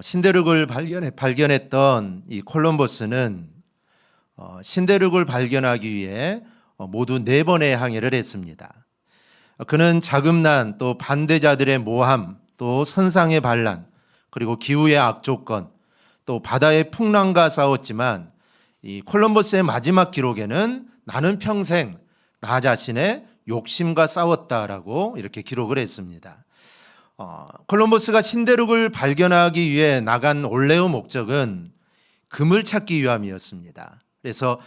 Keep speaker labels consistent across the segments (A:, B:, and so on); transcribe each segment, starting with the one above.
A: 신대륙을 발견했던 이 콜럼버스는 신대륙을 발견하기 위해 모두 4번의 항해를 했습니다. 그는 자금난, 또 반대자들의 모함, 또 선상의 반란, 그리고 기후의 악조건, 또 바다의 풍랑과 싸웠지만 이 콜럼버스의 마지막 기록에는 나는 평생 나 자신의 욕심과 싸웠다라고 이렇게 기록을 했습니다. 콜럼버스가 신대륙을 발견하기 위해 나간 원래의 목적은 금을 찾기 위함이었습니다. 그래서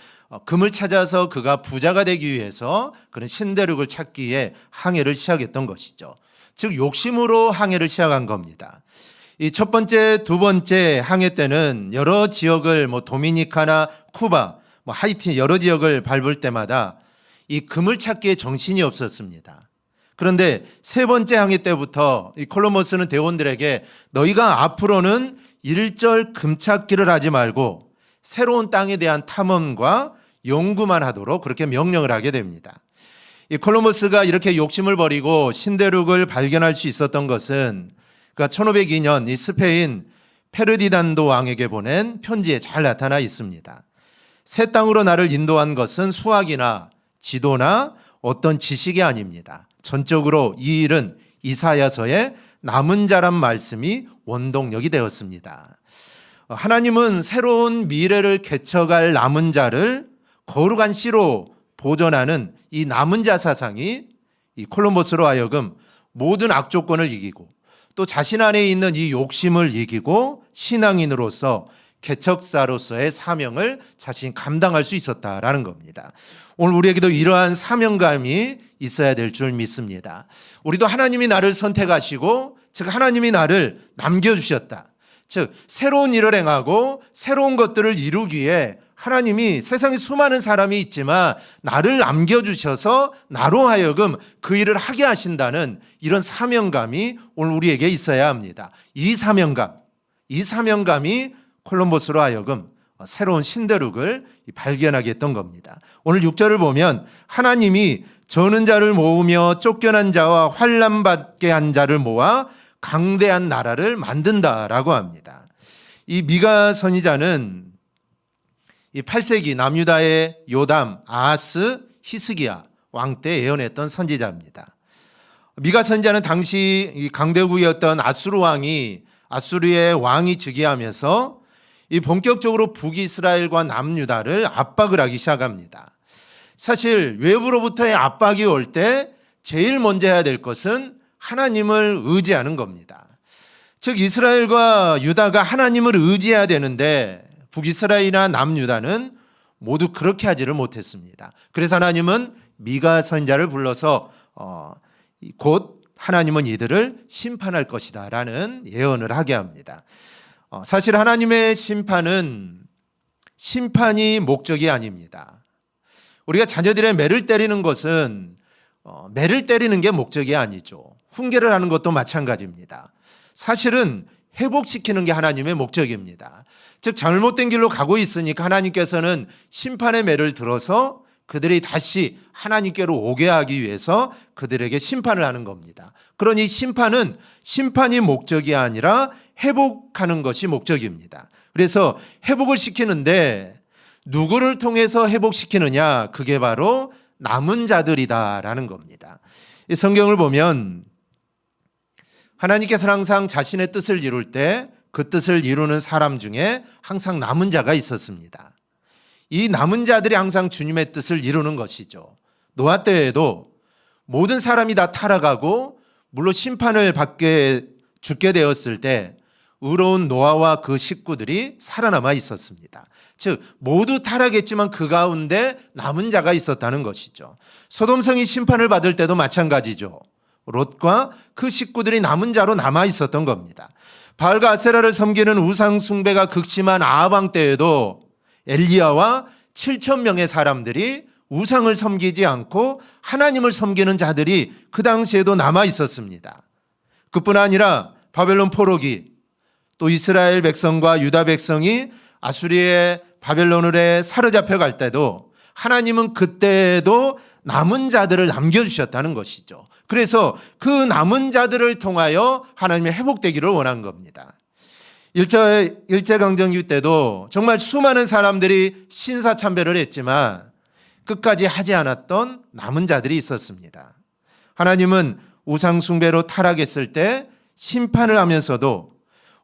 A: 금을 찾아서 그가 부자가 되기 위해서 그는 신대륙을 찾기 위해 항해를 시작했던 것이죠. 즉 욕심으로 항해를 시작한 겁니다. 이 첫 번째, 두 번째 항해 때는 여러 지역을 도미니카나 쿠바, 하이티 여러 지역을 밟을 때마다 이 금을 찾기에 정신이 없었습니다. 그런데 세 번째 항해 때부터 이 콜럼버스는 대원들에게 너희가 앞으로는 일절 금찾기를 하지 말고 새로운 땅에 대한 탐험과 연구만 하도록 그렇게 명령을 하게 됩니다. 이 콜럼버스가 이렇게 욕심을 버리고 신대륙을 발견할 수 있었던 것은 그가 1502년 이 스페인 페르디난도 왕에게 보낸 편지에 잘 나타나 있습니다. 새 땅으로 나를 인도한 것은 수학이나 지도나 어떤 지식이 아닙니다. 전적으로 이 일은 이사야서의 남은 자란 말씀이 원동력이 되었습니다. 하나님은 새로운 미래를 개척할 남은 자를 거룩한 씨로 보존하는 이 남은 자 사상이 이 콜럼버스로 하여금 모든 악조건을 이기고 또 자신 안에 있는 이 욕심을 이기고 신앙인으로서 개척사로서의 사명을 자신이 감당할 수 있었다라는 겁니다. 오늘 우리에게도 이러한 사명감이 있어야 될 줄 믿습니다. 우리도 하나님이 나를 선택하시고 즉 하나님이 나를 남겨주셨다. 즉 새로운 일을 행하고 새로운 것들을 이루기 위해 하나님이 세상에 수많은 사람이 있지만 나를 남겨주셔서 나로 하여금 그 일을 하게 하신다는 이런 사명감이 오늘 우리에게 있어야 합니다. 이 사명감이 콜럼버스로 하여금 새로운 신대륙을 발견하게 했던 겁니다. 오늘 6절을 보면 하나님이 저는 자를 모으며 쫓겨난 자와 환난받게 한 자를 모아 강대한 나라를 만든다라고 합니다. 이 미가 선지자는 이 8세기 남유다의 요담, 아하스, 히스기야 왕 때 예언했던 선지자입니다. 미가 선지자는 당시 이 강대국이었던 아수르 왕이 아수르의 왕이 즉위하면서 이 본격적으로 북이스라엘과 남유다를 압박을 하기 시작합니다. 사실 외부로부터의 압박이 올 때 제일 먼저 해야 될 것은 하나님을 의지하는 겁니다. 즉 이스라엘과 유다가 하나님을 의지해야 되는데 북이스라엘이나 남유다는 모두 그렇게 하지를 못했습니다. 그래서 하나님은 미가 선지자를 불러서 곧 하나님은 이들을 심판할 것이다 라는 예언을 하게 합니다. 사실 하나님의 심판이 목적이 아닙니다. 우리가 자녀들의 매를 때리는 것은 매를 때리는 게 목적이 아니죠. 훈계를 하는 것도 마찬가지입니다. 사실은 회복시키는 게 하나님의 목적입니다. 즉 잘못된 길로 가고 있으니까 하나님께서는 심판의 매를 들어서 그들이 다시 하나님께로 오게 하기 위해서 그들에게 심판을 하는 겁니다. 그러니 심판이 목적이 아니라 회복하는 것이 목적입니다. 그래서 회복을 시키는데 누구를 통해서 회복시키느냐? 그게 바로 남은 자들이다라는 겁니다. 이 성경을 보면 하나님께서는 항상 자신의 뜻을 이룰 때 그 뜻을 이루는 사람 중에 항상 남은 자가 있었습니다. 이 남은 자들이 항상 주님의 뜻을 이루는 것이죠. 노아 때에도 모든 사람이 다 타락하고 물론 심판을 받게 죽게 되었을 때 의로운 노아와 그 식구들이 살아남아 있었습니다. 즉 모두 타락했지만 그 가운데 남은 자가 있었다는 것이죠. 소돔성이 심판을 받을 때도 마찬가지죠. 롯과 그 식구들이 남은 자로 남아 있었던 겁니다. 바알과 아세라를 섬기는 우상 숭배가 극심한 아합 왕 때에도 엘리야와 7,000명의 사람들이 우상을 섬기지 않고 하나님을 섬기는 자들이 그 당시에도 남아 있었습니다. 그뿐 아니라 바벨론 포로기, 또 이스라엘 백성과 유다 백성이 아수리의 바벨론으로 사로잡혀 갈 때도 하나님은 그때에도 남은 자들을 남겨주셨다는 것이죠. 그래서 그 남은 자들을 통하여 하나님의 회복되기를 원한 겁니다. 일제강점기 때도 정말 수많은 사람들이 신사참배를 했지만 끝까지 하지 않았던 남은 자들이 있었습니다. 하나님은 우상숭배로 타락했을 때 심판을 하면서도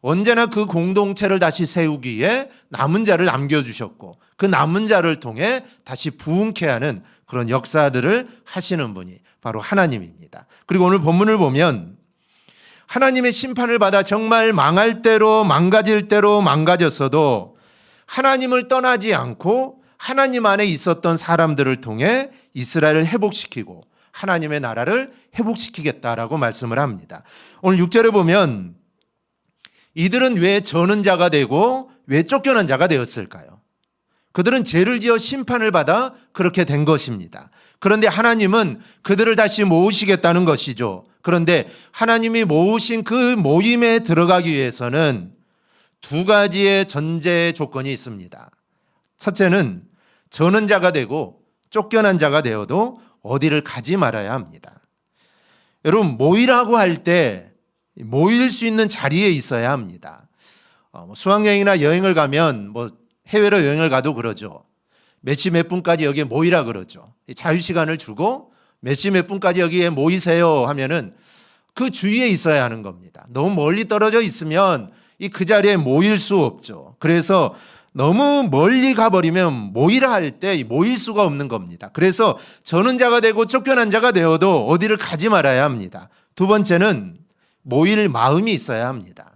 A: 언제나 그 공동체를 다시 세우기 위해 남은 자를 남겨주셨고 그 남은 자를 통해 다시 부흥케 하는 그런 역사들을 하시는 분이 바로 하나님입니다. 그리고 오늘 본문을 보면 하나님의 심판을 받아 정말 망할 대로 망가질 대로 망가졌어도 하나님을 떠나지 않고 하나님 안에 있었던 사람들을 통해 이스라엘을 회복시키고 하나님의 나라를 회복시키겠다라고 말씀을 합니다. 오늘 6절에 보면 이들은 왜 저는 자가 되고 왜 쫓겨난 자가 되었을까요? 그들은 죄를 지어 심판을 받아 그렇게 된 것입니다. 그런데 하나님은 그들을 다시 모으시겠다는 것이죠. 그런데 하나님이 모으신 그 모임에 들어가기 위해서는 두 가지의 전제 조건이 있습니다. 첫째는 저는 자가 되고 쫓겨난 자가 되어도 어디를 가지 말아야 합니다. 여러분, 모이라고 할 때 모일 수 있는 자리에 있어야 합니다. 수학여행이나 여행을 가면 해외로 여행을 가도 그러죠. 몇 시 몇 분까지 여기에 모이라 그러죠. 자유시간을 주고 몇 시 몇 분까지 여기에 모이세요 하면은 그 주위에 있어야 하는 겁니다. 너무 멀리 떨어져 있으면 그 자리에 모일 수 없죠. 그래서 너무 멀리 가버리면 모이라 할 때 모일 수가 없는 겁니다. 그래서 저는 자가 되고 쫓겨난 자가 되어도 어디를 가지 말아야 합니다. 두 번째는 모일 마음이 있어야 합니다.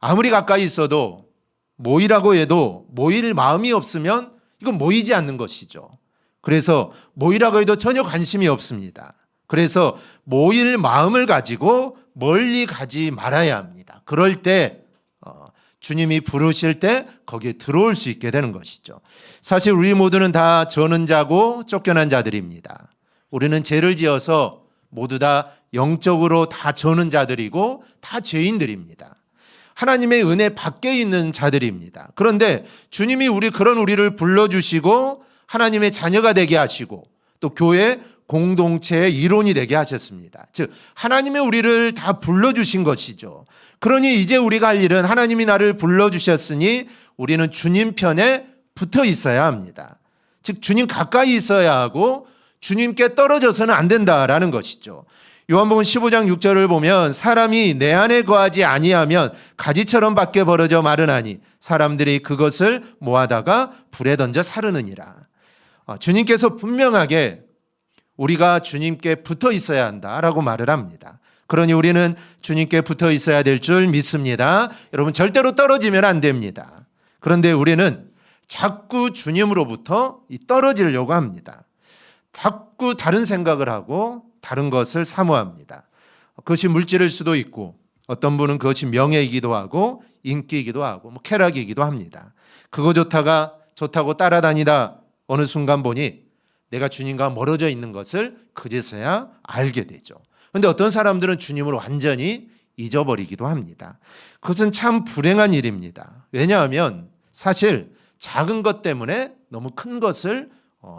A: 아무리 가까이 있어도 모이라고 해도 모일 마음이 없으면 이건 모이지 않는 것이죠. 그래서 모이라고 해도 전혀 관심이 없습니다. 그래서 모일 마음을 가지고 멀리 가지 말아야 합니다. 그럴 때 주님이 부르실 때 거기에 들어올 수 있게 되는 것이죠. 사실 우리 모두는 다 저는 자고 쫓겨난 자들입니다. 우리는 죄를 지어서 모두 다 영적으로 다 저는 자들이고 다 죄인들입니다. 하나님의 은혜 밖에 있는 자들입니다. 그런데 주님이 그런 우리를 불러주시고 하나님의 자녀가 되게 하시고 또 교회 공동체의 일원이 되게 하셨습니다. 즉 하나님의 우리를 다 불러주신 것이죠. 그러니 이제 우리가 할 일은 하나님이 나를 불러주셨으니 우리는 주님 편에 붙어 있어야 합니다. 즉 주님 가까이 있어야 하고 주님께 떨어져서는 안 된다라는 것이죠. 요한복음 15장 6절을 보면 사람이 내 안에 거하지 아니하면 가지처럼 밖에 벌어져 마르나니 사람들이 그것을 모아다가 불에 던져 사르느니라. 주님께서 분명하게 우리가 주님께 붙어 있어야 한다라고 말을 합니다. 그러니 우리는 주님께 붙어 있어야 될 줄 믿습니다. 여러분 절대로 떨어지면 안 됩니다. 그런데 우리는 자꾸 주님으로부터 떨어지려고 합니다. 자꾸 다른 생각을 하고 다른 것을 사모합니다. 그것이 물질일 수도 있고 어떤 분은 그것이 명예이기도 하고 인기이기도 하고 쾌락이기도 합니다. 그거 좋다고 따라다니다 어느 순간 보니 내가 주님과 멀어져 있는 것을 그제서야 알게 되죠. 그런데 어떤 사람들은 주님을 완전히 잊어버리기도 합니다. 그것은 참 불행한 일입니다. 왜냐하면 사실 작은 것 때문에 너무 큰 것을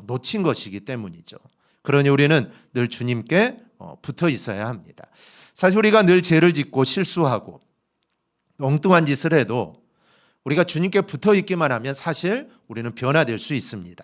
A: 놓친 것이기 때문이죠. 그러니 우리는 늘 주님께 붙어 있어야 합니다. 사실 우리가 늘 죄를 짓고 실수하고 엉뚱한 짓을 해도 우리가 주님께 붙어 있기만 하면 사실 우리는 변화될 수 있습니다.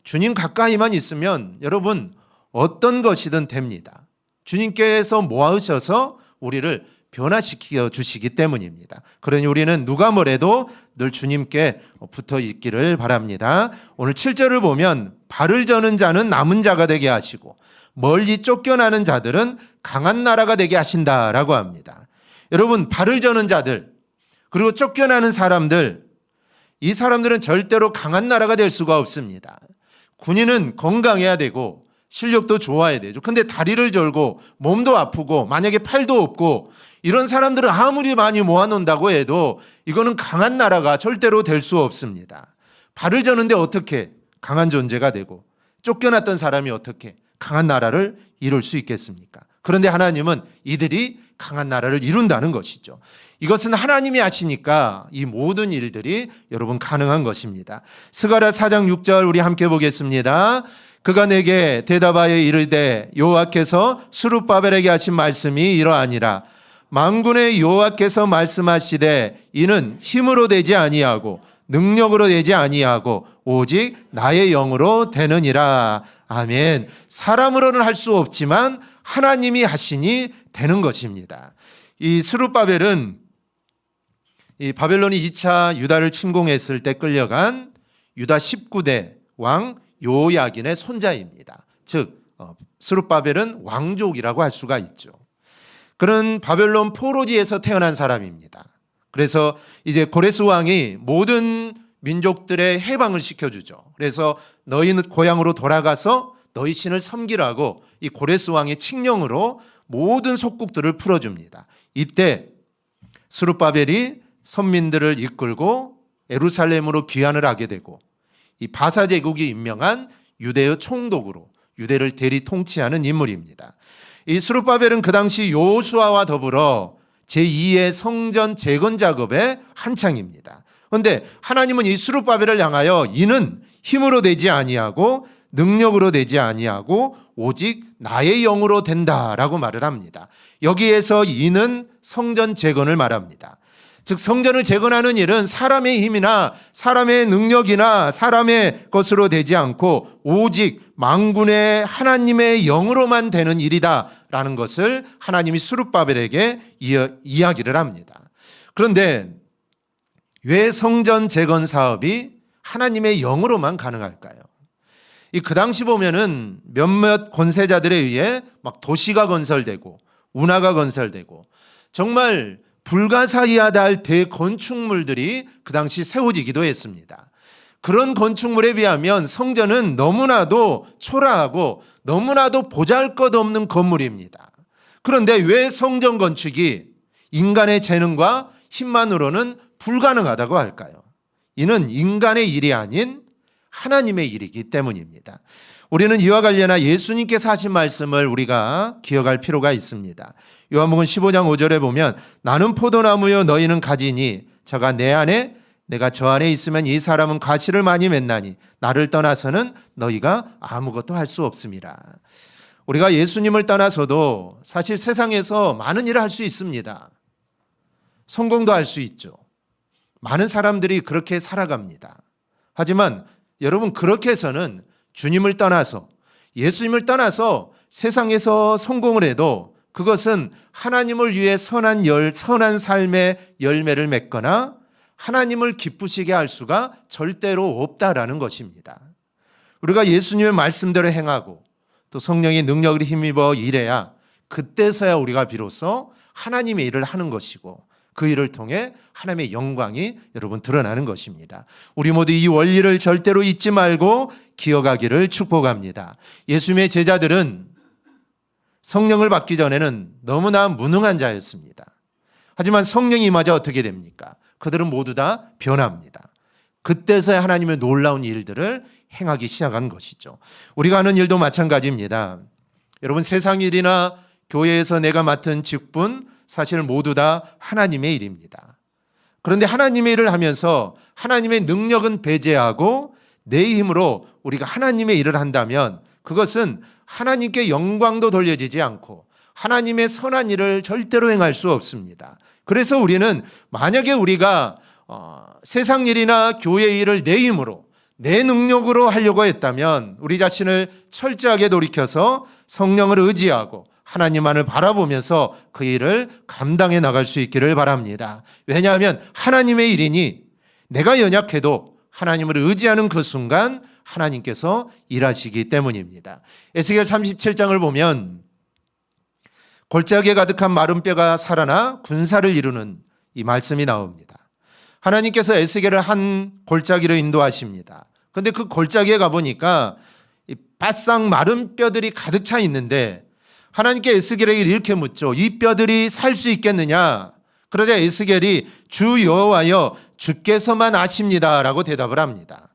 A: 주님 가까이만 있으면 여러분 어떤 것이든 됩니다. 주님께서 모아주셔서 우리를 변화시켜 주시기 때문입니다. 그러니 우리는 누가 뭐래도 늘 주님께 붙어 있기를 바랍니다. 오늘 7절을 보면 발을 저는 자는 남은 자가 되게 하시고 멀리 쫓겨나는 자들은 강한 나라가 되게 하신다라고 합니다. 여러분 발을 저는 자들 그리고 쫓겨나는 사람들 이 사람들은 절대로 강한 나라가 될 수가 없습니다. 군인은 건강해야 되고 실력도 좋아야 되죠. 근데 다리를 절고 몸도 아프고 만약에 팔도 없고 이런 사람들은 아무리 많이 모아놓는다고 해도 이거는 강한 나라가 절대로 될 수 없습니다. 발을 저는데 어떻게 강한 존재가 되고 쫓겨났던 사람이 어떻게 강한 나라를 이룰 수 있겠습니까? 그런데 하나님은 이들이 강한 나라를 이룬다는 것이죠. 이것은 하나님이 하시니까 이 모든 일들이 여러분 가능한 것입니다. 스가랴 4장 6절 우리 함께 보겠습니다. 그가 내게 대답하여 이르되 여호와께서 스룹바벨에게 하신 말씀이 이러하니라. 만군의 여호와께서 말씀하시되 이는 힘으로 되지 아니하고 능력으로 되지 아니하고 오직 나의 영으로 되느니라. 아멘. 사람으로는 할 수 없지만 하나님이 하시니 되는 것입니다. 이 스룹바벨은 이 바벨론이 2차 유다를 침공했을 때 끌려간 유다 19대 왕 요야긴의 손자입니다. 즉 스룹바벨은 왕족이라고 할 수가 있죠. 그런 바벨론 포로지에서 태어난 사람입니다. 그래서 이제 고레스 왕이 모든 민족들의 해방을 시켜주죠. 그래서 너희는 고향으로 돌아가서 너희 신을 섬기라고 이 고레스 왕의 칙령으로 모든 속국들을 풀어줍니다. 이때 스룹바벨이 선민들을 이끌고 예루살렘으로 귀환을 하게 되고 이 바사 제국이 임명한 유대의 총독으로 유대를 대리 통치하는 인물입니다. 이 스룹바벨은 그 당시 여호수아와 더불어 제2의 성전 재건 작업에 한창입니다. 그런데 하나님은 이 스룹바벨을 향하여 이는 힘으로 되지 아니하고 능력으로 되지 아니하고 오직 나의 영으로 된다라고 말을 합니다. 여기에서 이는 성전 재건을 말합니다. 즉 성전을 재건하는 일은 사람의 힘이나 사람의 능력이나 사람의 것으로 되지 않고 오직 만군의 하나님의 영으로만 되는 일이다라는 것을 하나님이 스룹바벨에게 이야기를 합니다. 그런데 왜 성전 재건 사업이 하나님의 영으로만 가능할까요? 그 당시 보면은 몇몇 권세자들에 의해 막 도시가 건설되고 운하가 건설되고 정말 불가사의하다 할 대건축물들이 그 당시 세워지기도 했습니다. 그런 건축물에 비하면 성전은 너무나도 초라하고 너무나도 보잘것없는 건물입니다. 그런데 왜 성전 건축이 인간의 재능과 힘만으로는 불가능하다고 할까요? 이는 인간의 일이 아닌 하나님의 일이기 때문입니다. 우리는 이와 관련한 예수님께서 하신 말씀을 우리가 기억할 필요가 있습니다. 요한복음 15장 5절에 보면 나는 포도나무요 너희는 가지니 저가 내 안에 내가 저 안에 있으면 이 사람은 가시를 많이 맺나니 나를 떠나서는 너희가 아무것도 할 수 없습니다. 우리가 예수님을 떠나서도 사실 세상에서 많은 일을 할 수 있습니다. 성공도 할 수 있죠. 많은 사람들이 그렇게 살아갑니다. 하지만 여러분 그렇게 해서는 주님을 떠나서 예수님을 떠나서 세상에서 성공을 해도 그것은 하나님을 위해 선한 삶의 열매를 맺거나 하나님을 기쁘시게 할 수가 절대로 없다라는 것입니다. 우리가 예수님의 말씀대로 행하고 또 성령의 능력을 힘입어 일해야 그때서야 우리가 비로소 하나님의 일을 하는 것이고 그 일을 통해 하나님의 영광이 여러분 드러나는 것입니다. 우리 모두 이 원리를 절대로 잊지 말고 기억하기를 축복합니다. 예수님의 제자들은 성령을 받기 전에는 너무나 무능한 자였습니다. 하지만 성령이 임하자 어떻게 됩니까? 그들은 모두 다 변합니다. 그때서야 하나님의 놀라운 일들을 행하기 시작한 것이죠. 우리가 하는 일도 마찬가지입니다. 여러분 세상 일이나 교회에서 내가 맡은 직분 사실 모두 다 하나님의 일입니다. 그런데 하나님의 일을 하면서 하나님의 능력은 배제하고 내 힘으로 우리가 하나님의 일을 한다면 그것은 하나님께 영광도 돌려지지 않고 하나님의 선한 일을 절대로 행할 수 없습니다. 그래서 우리는 만약에 우리가 세상 일이나 교회 일을 내 힘으로 내 능력으로 하려고 했다면 우리 자신을 철저하게 돌이켜서 성령을 의지하고 하나님만을 바라보면서 그 일을 감당해 나갈 수 있기를 바랍니다. 왜냐하면 하나님의 일이니 내가 연약해도 하나님을 의지하는 그 순간 하나님께서 일하시기 때문입니다. 에스겔 37장을 보면 골짜기에 가득한 마른 뼈가 살아나 군사를 이루는 이 말씀이 나옵니다. 하나님께서 에스겔을 한 골짜기로 인도하십니다. 그런데 그 골짜기에 가보니까 이 바싹 마른 뼈들이 가득 차 있는데 하나님께 에스겔에게 이렇게 묻죠. 이 뼈들이 살 수 있겠느냐? 그러자 에스겔이 주 여호와여 주께서만 아십니다라고 대답을 합니다.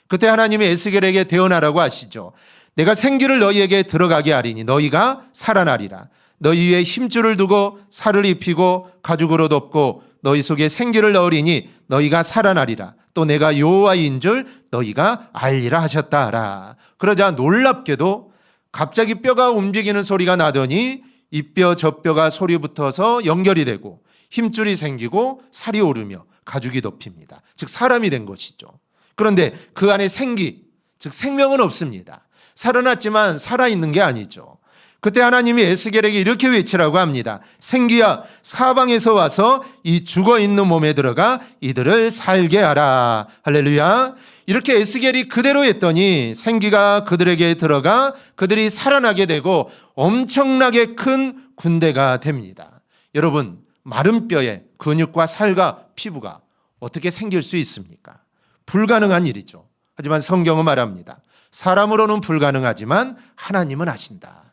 A: 그때 하나님이 에스겔에게 대언하라고 하시죠. 내가 생기를 너희에게 들어가게 하리니 너희가 살아나리라. 너희 위에 힘줄을 두고 살을 입히고 가죽으로 덮고 너희 속에 생기를 넣으리니 너희가 살아나리라. 또 내가 여호와인 줄 너희가 알리라 하셨다라. 그러자 놀랍게도 갑자기 뼈가 움직이는 소리가 나더니 이 뼈 저 뼈가 소리 붙어서 연결이 되고 힘줄이 생기고 살이 오르며 가죽이 덮입니다. 즉 사람이 된 것이죠. 그런데 그 안에 생기, 즉 생명은 없습니다. 살아났지만 살아있는 게 아니죠. 그때 하나님이 에스겔에게 이렇게 외치라고 합니다. 생기야, 사방에서 와서 이 죽어있는 몸에 들어가 이들을 살게 하라. 할렐루야. 이렇게 에스겔이 그대로 했더니 생기가 그들에게 들어가 그들이 살아나게 되고 엄청나게 큰 군대가 됩니다. 여러분, 마른 뼈에 근육과 살과 피부가 어떻게 생길 수 있습니까? 불가능한 일이죠. 하지만 성경은 말합니다. 사람으로는 불가능하지만 하나님은 하신다.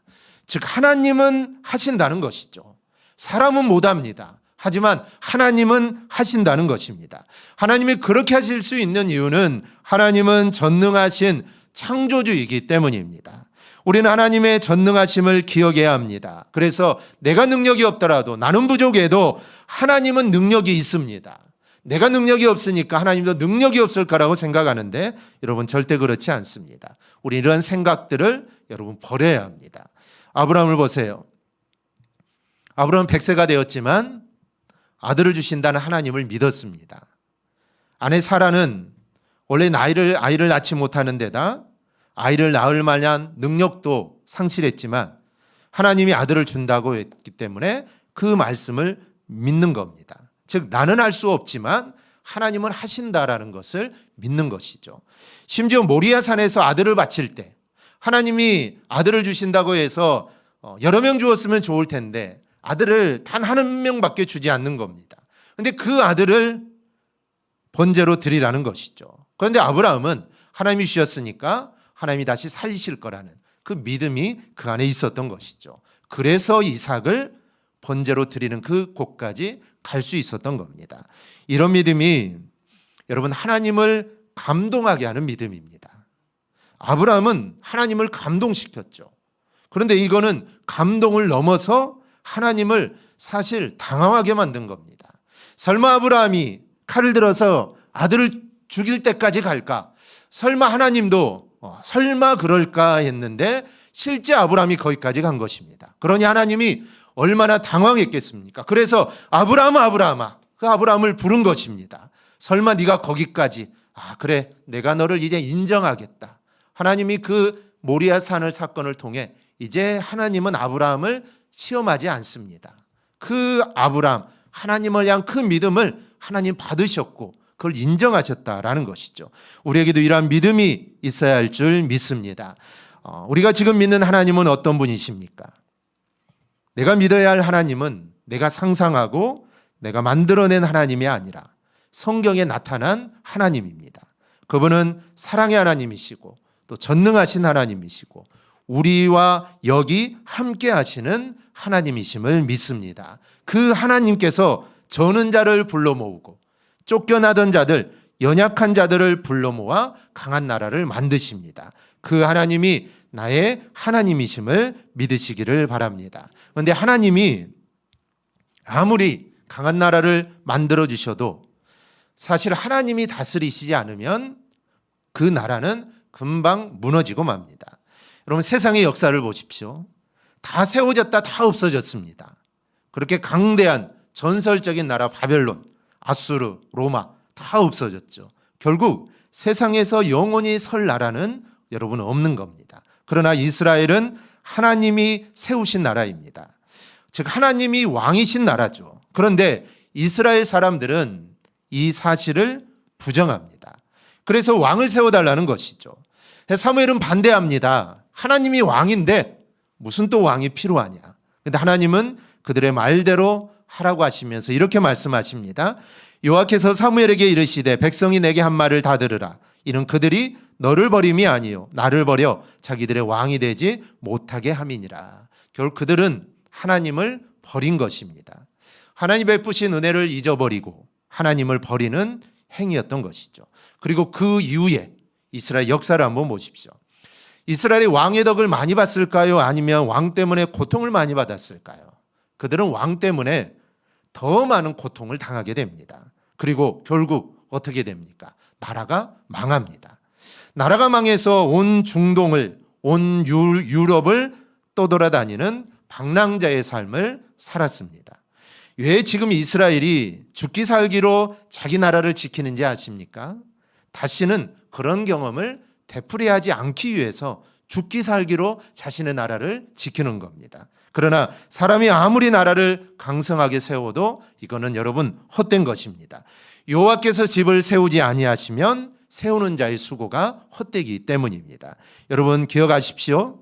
A: 즉 하나님은 하신다는 것이죠. 사람은 못합니다. 하지만 하나님은 하신다는 것입니다. 하나님이 그렇게 하실 수 있는 이유는 하나님은 전능하신 창조주이기 때문입니다. 우리는 하나님의 전능하심을 기억해야 합니다. 그래서 내가 능력이 없더라도, 나는 부족해도 하나님은 능력이 있습니다. 내가 능력이 없으니까 하나님도 능력이 없을 거라고 생각하는데 여러분 절대 그렇지 않습니다. 우리 이런 생각들을 여러분 버려야 합니다. 아브라함을 보세요. 아브라함은 100세가 되었지만 아들을 주신다는 하나님을 믿었습니다. 아내 사라는 원래 아이를 낳지 못하는 데다 아이를 낳을 만한 능력도 상실했지만 하나님이 아들을 준다고 했기 때문에 그 말씀을 믿는 겁니다. 즉 나는 할 수 없지만 하나님은 하신다라는 것을 믿는 것이죠. 심지어 모리아산에서 아들을 바칠 때 하나님이 아들을 주신다고 해서 여러 명 주었으면 좋을 텐데 아들을 단 한 명밖에 주지 않는 겁니다. 그런데 그 아들을 번제로 드리라는 것이죠. 그런데 아브라함은 하나님이 주셨으니까 하나님이 다시 살리실 거라는 그 믿음이 그 안에 있었던 것이죠. 그래서 이삭을 번제로 드리는 그 곳까지 갈 수 있었던 겁니다. 이런 믿음이 여러분 하나님을 감동하게 하는 믿음입니다. 아브라함은 하나님을 감동시켰죠. 그런데 이거는 감동을 넘어서 하나님을 사실 당황하게 만든 겁니다. 설마 아브라함이 칼을 들어서 아들을 죽일 때까지 갈까? 설마 하나님도 설마 그럴까 했는데 실제 아브라함이 거기까지 간 것입니다. 그러니 하나님이 얼마나 당황했겠습니까? 그래서 아브라함아 그 아브라함을 부른 것입니다. 설마 네가 거기까지 그래 내가 너를 이제 인정하겠다. 하나님이 그 모리아 산을 사건을 통해 이제 하나님은 아브라함을 시험하지 않습니다. 그 아브라함 하나님을 향한 그 믿음을 하나님 받으셨고 그걸 인정하셨다라는 것이죠. 우리에게도 이러한 믿음이 있어야 할 줄 믿습니다. 우리가 지금 믿는 하나님은 어떤 분이십니까? 내가 믿어야 할 하나님은 내가 상상하고 내가 만들어낸 하나님이 아니라 성경에 나타난 하나님입니다. 그분은 사랑의 하나님이시고 또 전능하신 하나님이시고 우리와 여기 함께 하시는 하나님이심을 믿습니다. 그 하나님께서 저는 자를 불러 모으고 쫓겨나던 자들, 연약한 자들을 불러 모아 강한 나라를 만드십니다. 그 하나님이 나의 하나님이심을 믿으시기를 바랍니다. 그런데 하나님이 아무리 강한 나라를 만들어 주셔도 사실 하나님이 다스리시지 않으면 그 나라는 금방 무너지고 맙니다. 여러분 세상의 역사를 보십시오. 다 세워졌다 다 없어졌습니다. 그렇게 강대한 전설적인 나라 바벨론, 아수르, 로마 다 없어졌죠. 결국 세상에서 영원히 설 나라는 여러분 없는 겁니다. 그러나 이스라엘은 하나님이 세우신 나라입니다. 즉 하나님이 왕이신 나라죠. 그런데 이스라엘 사람들은 이 사실을 부정합니다. 그래서 왕을 세워달라는 것이죠. 사무엘은 반대합니다. 하나님이 왕인데 무슨 또 왕이 필요하냐. 그런데 하나님은 그들의 말대로 하라고 하시면서 이렇게 말씀하십니다. 여호와께서 사무엘에게 이르시되 백성이 내게 한 말을 다 들으라. 이는 그들이 너를 버림이 아니요 나를 버려 자기들의 왕이 되지 못하게 함이니라. 결국 그들은 하나님을 버린 것입니다. 하나님 베푸신 은혜를 잊어버리고 하나님을 버리는 행위였던 것이죠. 그리고 그 이후에 이스라엘 역사를 한번 보십시오. 이스라엘이 왕의 덕을 많이 봤을까요? 아니면 왕 때문에 고통을 많이 받았을까요? 그들은 왕 때문에 더 많은 고통을 당하게 됩니다. 그리고 결국 어떻게 됩니까? 나라가 망합니다. 나라가 망해서 온 중동을, 온 유럽을 떠돌아다니는 방랑자의 삶을 살았습니다. 왜 지금 이스라엘이 죽기 살기로 자기 나라를 지키는지 아십니까? 다시는 그런 경험을 되풀이하지 않기 위해서 죽기 살기로 자신의 나라를 지키는 겁니다. 그러나 사람이 아무리 나라를 강성하게 세워도 이거는 여러분 헛된 것입니다. 여호와께서 집을 세우지 아니하시면 세우는 자의 수고가 헛되기 때문입니다. 여러분 기억하십시오.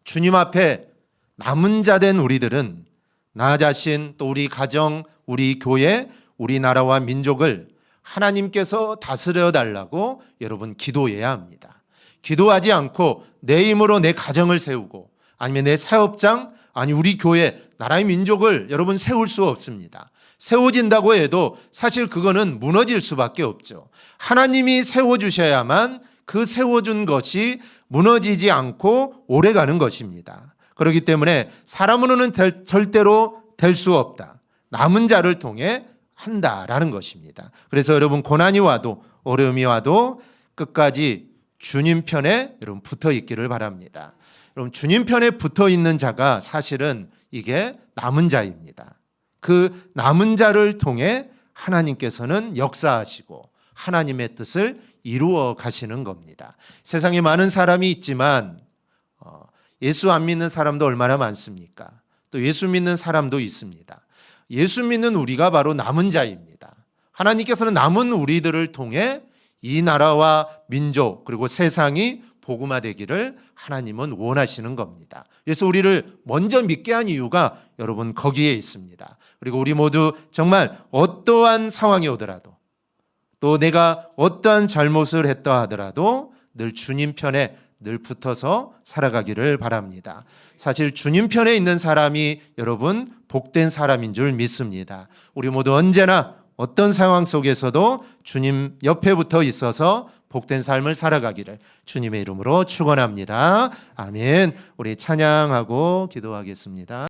A: 주님 앞에 남은 자 된 우리들은 나 자신, 또 우리 가정, 우리 교회, 우리 나라와 민족을 하나님께서 다스려 달라고 여러분 기도해야 합니다. 기도하지 않고 내 힘으로 내 가정을 세우고 아니면 내 사업장, 아니 우리 교회, 나라의 민족을 여러분 세울 수 없습니다. 세워진다고 해도 사실 그거는 무너질 수밖에 없죠. 하나님이 세워주셔야만 그 세워준 것이 무너지지 않고 오래가는 것입니다. 그렇기 때문에 사람으로는 절대로 될 수 없다. 남은 자를 통해 한다라는 것입니다. 그래서 여러분 고난이 와도 어려움이 와도 끝까지 주님 편에 여러분 붙어 있기를 바랍니다. 여러분 주님 편에 붙어 있는 자가 사실은 이게 남은 자입니다. 그 남은 자를 통해 하나님께서는 역사하시고 하나님의 뜻을 이루어 가시는 겁니다. 세상에 많은 사람이 있지만 예수 안 믿는 사람도 얼마나 많습니까? 또 예수 믿는 사람도 있습니다. 예수 믿는 우리가 바로 남은 자입니다. 하나님께서는 남은 우리들을 통해 이 나라와 민족 그리고 세상이 복음화되기를 하나님은 원하시는 겁니다. 그래서 우리를 먼저 믿게 한 이유가 여러분 거기에 있습니다. 그리고 우리 모두 정말 어떠한 상황이 오더라도 또 내가 어떠한 잘못을 했다 하더라도 늘 주님 편에 늘 붙어서 살아가기를 바랍니다. 사실 주님 편에 있는 사람이 여러분 복된 사람인 줄 믿습니다. 우리 모두 언제나 어떤 상황 속에서도 주님 옆에 붙어 있어서 복된 삶을 살아가기를 주님의 이름으로 축원합니다. 아멘. 우리 찬양하고 기도하겠습니다.